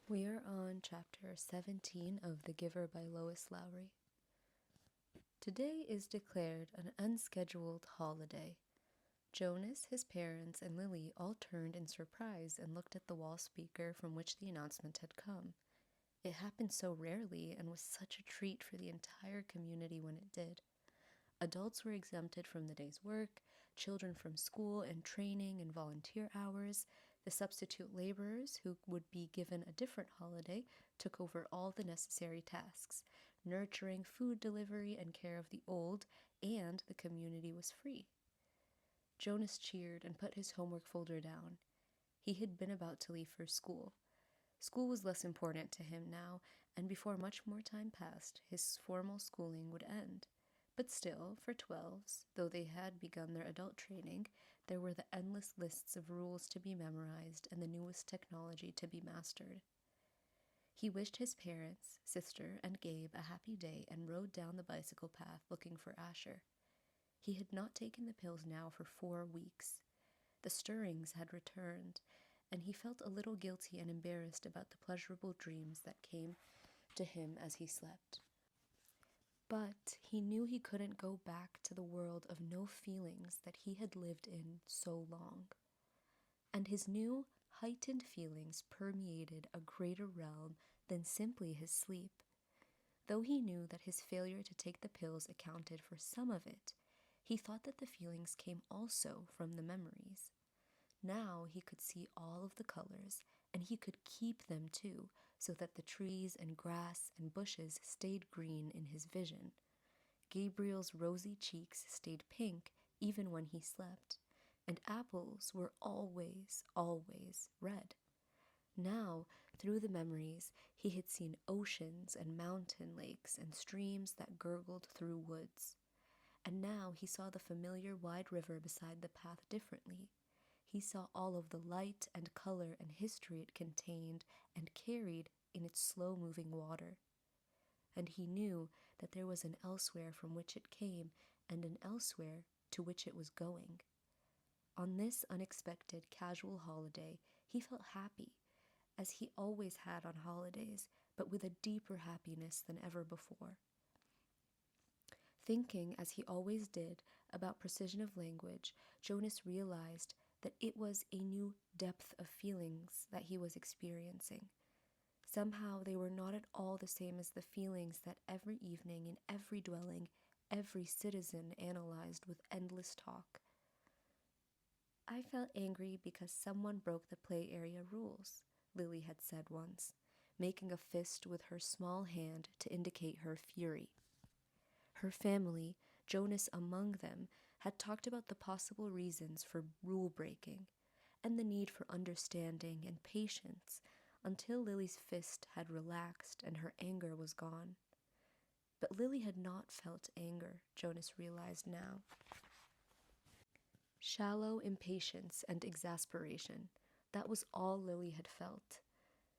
We are on chapter 17 of The Giver by Lois Lowry. Today is declared an unscheduled holiday. Jonas, his parents, and Lily all turned in surprise and looked at the wall speaker from which the announcement had come. It happened so rarely and was such a treat for the entire community when it did. Adults were exempted from the day's work, children from school and training and volunteer hours. The substitute laborers, who would be given a different holiday, took over all the necessary tasks, nurturing, food delivery, and care of the old, and the community was free. Jonas cheered and put his homework folder down. He had been about to leave for school. School was less important to him now, and before much more time passed, his formal schooling would end. But still, for 12s, though they had begun their adult training, there were the endless lists of rules to be memorized and the newest technology to be mastered. He wished his parents, sister, and Gabe a happy day and rode down the bicycle path looking for Asher. He had not taken the pills now for 4 weeks. The stirrings had returned, and he felt a little guilty and embarrassed about the pleasurable dreams that came to him as he slept. But he knew he couldn't go back to the world of no feelings that he had lived in so long. And his new, heightened feelings permeated a greater realm than simply his sleep. Though he knew that his failure to take the pills accounted for some of it, he thought that the feelings came also from the memories. Now he could see all of the colors, and he could keep them too, so that the trees and grass and bushes stayed green in his vision. Gabriel's rosy cheeks stayed pink even when he slept, and apples were always, always red. Now, through the memories, he had seen oceans and mountain lakes and streams that gurgled through woods. And now he saw the familiar wide river beside the path differently. He saw all of the light and color and history it contained and carried in its slow-moving water. And he knew that there was an elsewhere from which it came and an elsewhere to which it was going. On this unexpected, casual holiday, he felt happy, as he always had on holidays, but with a deeper happiness than ever before. Thinking, as he always did, about precision of language, Jonas realized that it was a new depth of feelings that he was experiencing. Somehow they were not at all the same as the feelings that every evening in every dwelling, every citizen analyzed with endless talk. "I felt angry because someone broke the play area rules," Lily had said once, making a fist with her small hand to indicate her fury. Her family, Jonas among them, had talked about the possible reasons for rule-breaking and the need for understanding and patience until Lily's fist had relaxed and her anger was gone. But Lily had not felt anger, Jonas realized now. Shallow impatience and exasperation, that was all Lily had felt.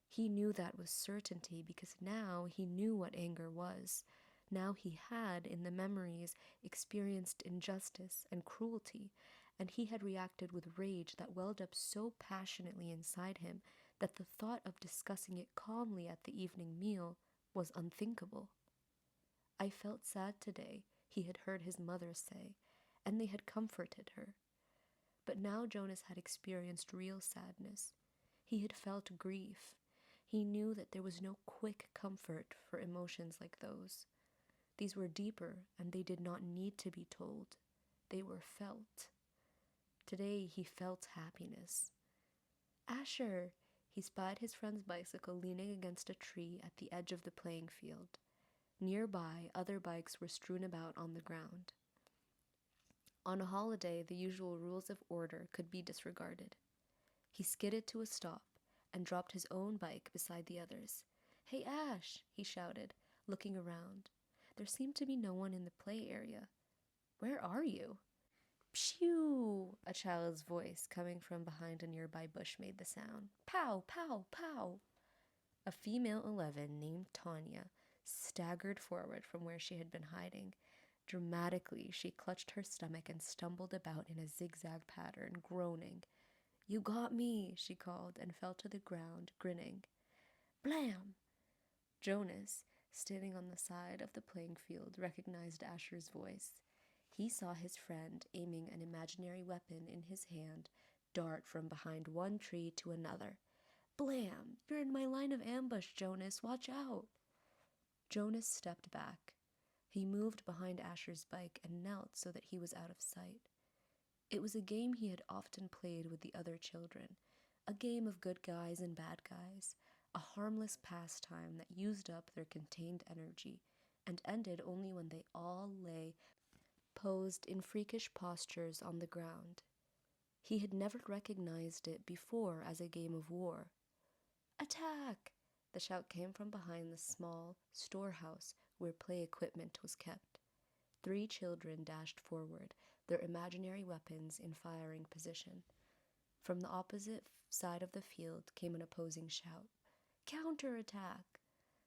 He knew that with certainty because now he knew what anger was. Now he had, in the memories, experienced injustice and cruelty, and he had reacted with rage that welled up so passionately inside him that the thought of discussing it calmly at the evening meal was unthinkable. "I felt sad today," he had heard his mother say, and they had comforted her. But now Jonas had experienced real sadness. He had felt grief. He knew that there was no quick comfort for emotions like those. These were deeper, and they did not need to be told. They were felt. Today he felt happiness. "Asher!" He spied his friend's bicycle leaning against a tree at the edge of the playing field. Nearby, other bikes were strewn about on the ground. On a holiday, the usual rules of order could be disregarded. He skidded to a stop and dropped his own bike beside the others. "Hey, Ash!" he shouted, looking around. There seemed to be no one in the play area. "Where are you?" "Phew!" A child's voice coming from behind a nearby bush made the sound. "Pow, pow, pow!" A female 11 named Tanya staggered forward from where she had been hiding. Dramatically, she clutched her stomach and stumbled about in a zigzag pattern, groaning. "You got me," she called, and fell to the ground, grinning. Blam! Jonas, standing on the side of the playing field, recognized Asher's voice. He saw his friend, aiming an imaginary weapon in his hand, dart from behind one tree to another. Blam! You're in my line of ambush, Jonas. Watch out! Jonas stepped back. He moved behind Asher's bike and knelt so that he was out of sight. It was a game he had often played with the other children, a game of good guys and bad guys, a harmless pastime that used up their contained energy and ended only when they all lay posed in freakish postures on the ground. He had never recognized it before as a game of war. Attack! The shout came from behind the small storehouse where play equipment was kept. 3 children dashed forward, their imaginary weapons in firing position. From the opposite side of the field came an opposing shout. Counterattack!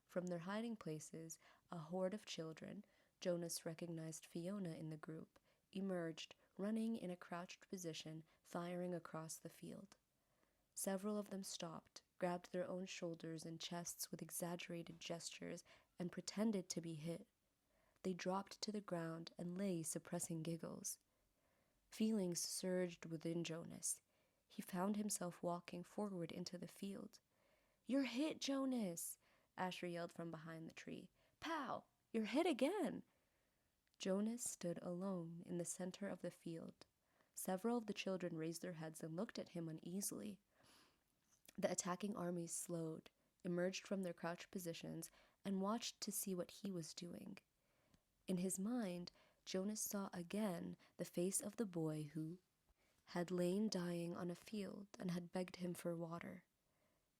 From their hiding places, a horde of children, Jonas recognized Fiona in the group, emerged, running in a crouched position, firing across the field. Several of them stopped, grabbed their own shoulders and chests with exaggerated gestures, and pretended to be hit. They dropped to the ground and lay suppressing giggles. Feelings surged within Jonas. He found himself walking forward into the field. You're hit, Jonas! Asher yelled from behind the tree. Pow! You're hit again! Jonas stood alone in the center of the field. Several of the children raised their heads and looked at him uneasily. The attacking armies slowed, emerged from their crouched positions, and watched to see what he was doing. In his mind, Jonas saw again the face of the boy who had lain dying on a field and had begged him for water.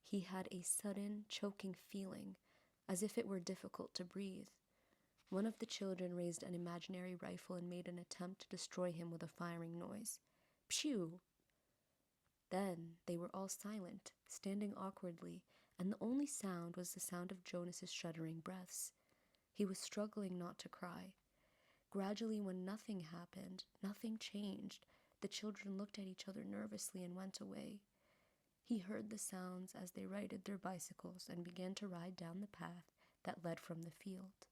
He had a sudden, choking feeling, as if it were difficult to breathe. One of the children raised an imaginary rifle and made an attempt to destroy him with a firing noise. Phew! Then they were all silent, standing awkwardly, and the only sound was the sound of Jonas's shuddering breaths. He was struggling not to cry. Gradually, when nothing happened, nothing changed, the children looked at each other nervously and went away. He heard the sounds as they righted their bicycles and began to ride down the path that led from the field.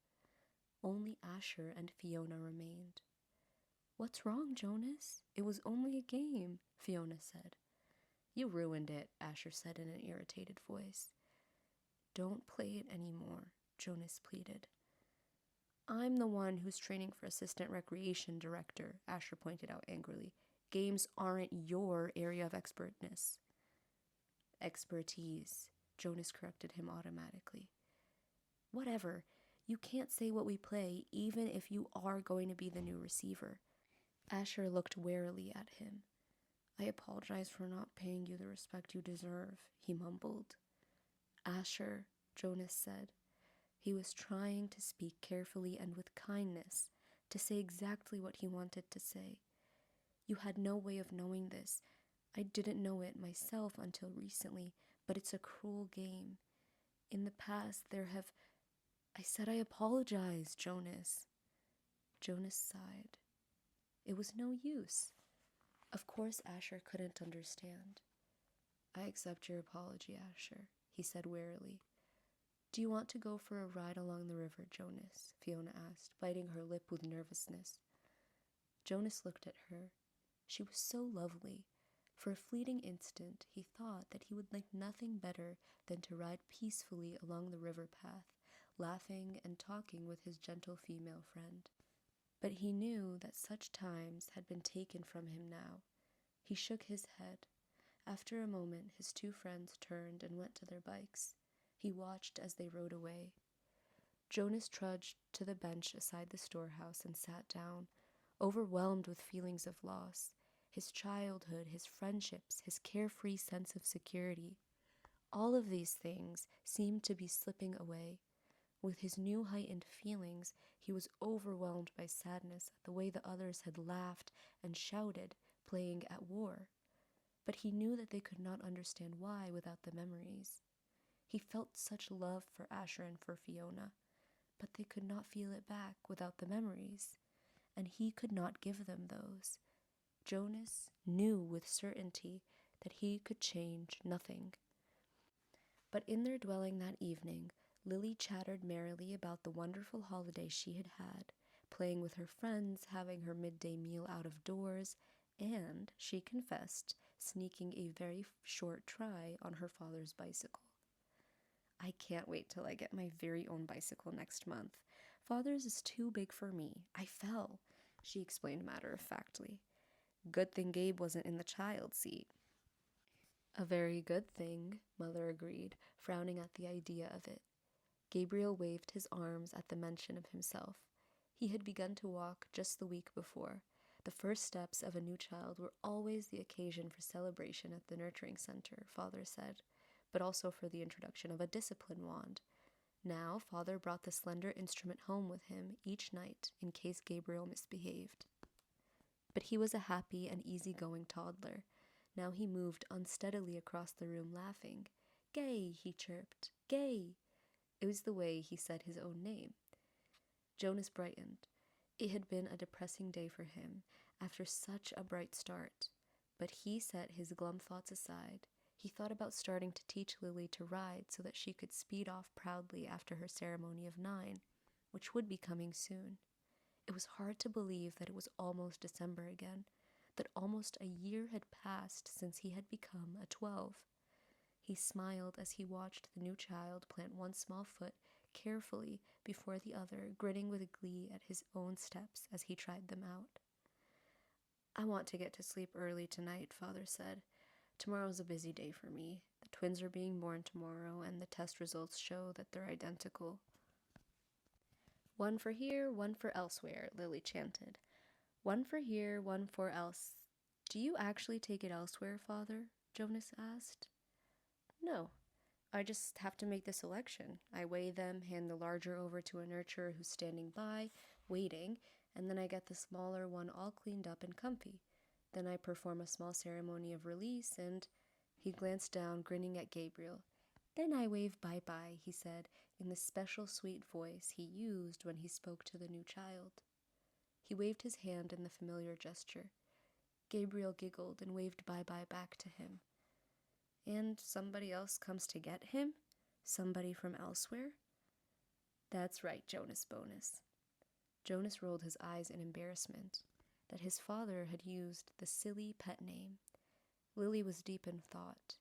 Only Asher and Fiona remained. What's wrong, Jonas? It was only a game, Fiona said. You ruined it, Asher said in an irritated voice. Don't play it anymore, Jonas pleaded. I'm the one who's training for assistant recreation director, Asher pointed out angrily. Games aren't your area of expertise, Jonas corrected him automatically. Whatever, you can't say what we play, even if you are going to be the new receiver. Asher looked warily at him. I apologize for not paying you the respect you deserve, he mumbled. Asher, Jonas said. He was trying to speak carefully and with kindness, to say exactly what he wanted to say. You had no way of knowing this. I didn't know it myself until recently, but it's a cruel game. In the past, I said I apologize, Jonas. Jonas sighed. It was no use. Of course Asher couldn't understand. I accept your apology, Asher, he said wearily. Do you want to go for a ride along the river, Jonas? Fiona asked, biting her lip with nervousness. Jonas looked at her. She was so lovely. For a fleeting instant, he thought that he would like nothing better than to ride peacefully along the river path, laughing and talking with his gentle female friend. But he knew that such times had been taken from him now. He shook his head. After a moment, his 2 friends turned and went to their bikes. He watched as they rode away. Jonas trudged to the bench aside the storehouse and sat down, overwhelmed with feelings of loss. His childhood, his friendships, his carefree sense of security. All of these things seemed to be slipping away. With his new heightened feelings, he was overwhelmed by sadness at the way the others had laughed and shouted, playing at war. But he knew that they could not understand why without the memories. He felt such love for Asher and for Fiona, but they could not feel it back without the memories, and he could not give them those. Jonas knew with certainty that he could change nothing. But in their dwelling that evening, Lily chattered merrily about the wonderful holiday she had had, playing with her friends, having her midday meal out of doors, and, she confessed, sneaking a very short try on her father's bicycle. I can't wait till I get my very own bicycle next month. Father's is too big for me. I fell, she explained matter-of-factly. Good thing Gabe wasn't in the child seat. A very good thing, Mother agreed, frowning at the idea of it. Gabriel waved his arms at the mention of himself. He had begun to walk just the week before. The first steps of a new child were always the occasion for celebration at the nurturing center, Father said, but also for the introduction of a discipline wand. Now, Father brought the slender instrument home with him each night in case Gabriel misbehaved. But he was a happy and easygoing toddler. Now he moved unsteadily across the room, laughing. "Gay," he chirped. "Gay." It was the way he said his own name. Jonas brightened. It had been a depressing day for him, after such a bright start. But he set his glum thoughts aside. He thought about starting to teach Lily to ride so that she could speed off proudly after her ceremony of 9, which would be coming soon. It was hard to believe that it was almost December again, that almost a year had passed since he had become a 12. He smiled as he watched the new child plant one small foot carefully before the other, grinning with glee at his own steps as he tried them out. "I want to get to sleep early tonight," Father said. "Tomorrow's a busy day for me. The twins are being born tomorrow, and the test results show that they're identical." "One for here, one for elsewhere," Lily chanted. "One for here, one for else." "Do you actually take it elsewhere, Father?" Jonas asked. "No. I just have to make the selection. I weigh them, hand the larger over to a nurturer who's standing by, waiting, and then I get the smaller one all cleaned up and comfy. Then I perform a small ceremony of release, and—" He glanced down, grinning at Gabriel. "Then I wave bye-bye," he said, in the special sweet voice he used when he spoke to the new child. He waved his hand in the familiar gesture. Gabriel giggled and waved bye-bye back to him. "And somebody else comes to get him? Somebody from elsewhere?" "That's right, Jonas Bonus." Jonas rolled his eyes in embarrassment that his father had used the silly pet name. Lily was deep in thought.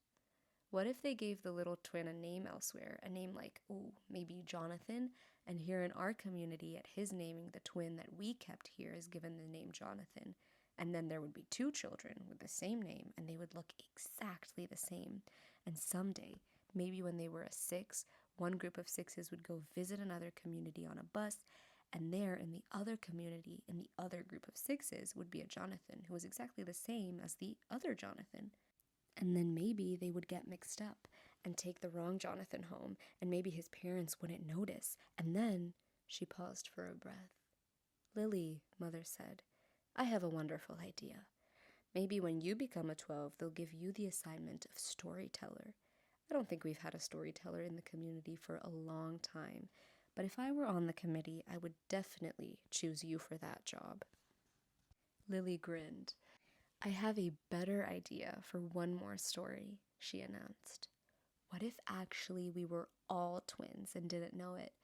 What if they gave the little twin a name elsewhere, a name like, maybe Jonathan, and here in our community at his naming the twin that we kept here is given the name Jonathan, and then there would be 2 children with the same name, and they would look exactly the same, and someday, maybe when they were a 6, one group of 6s would go visit another community on a bus, and there in the other community, in the other group of 6s, would be a Jonathan who was exactly the same as the other Jonathan. And then maybe they would get mixed up and take the wrong Jonathan home, and maybe his parents wouldn't notice. And then, she paused for a breath. "Lily," Mother said, "I have a wonderful idea. Maybe when you become a 12, they'll give you the assignment of storyteller. I don't think we've had a storyteller in the community for a long time, but if I were on the committee, I would definitely choose you for that job." Lily grinned. "I have a better idea for one more story," she announced. "What if actually we were all twins and didn't know it?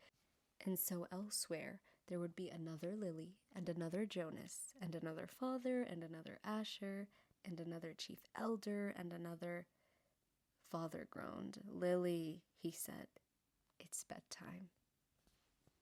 And so elsewhere, there would be another Lily, and another Jonas, and another Father, and another Asher, and another Chief Elder, and another—" Father groaned. "Lily," he said, "it's bedtime."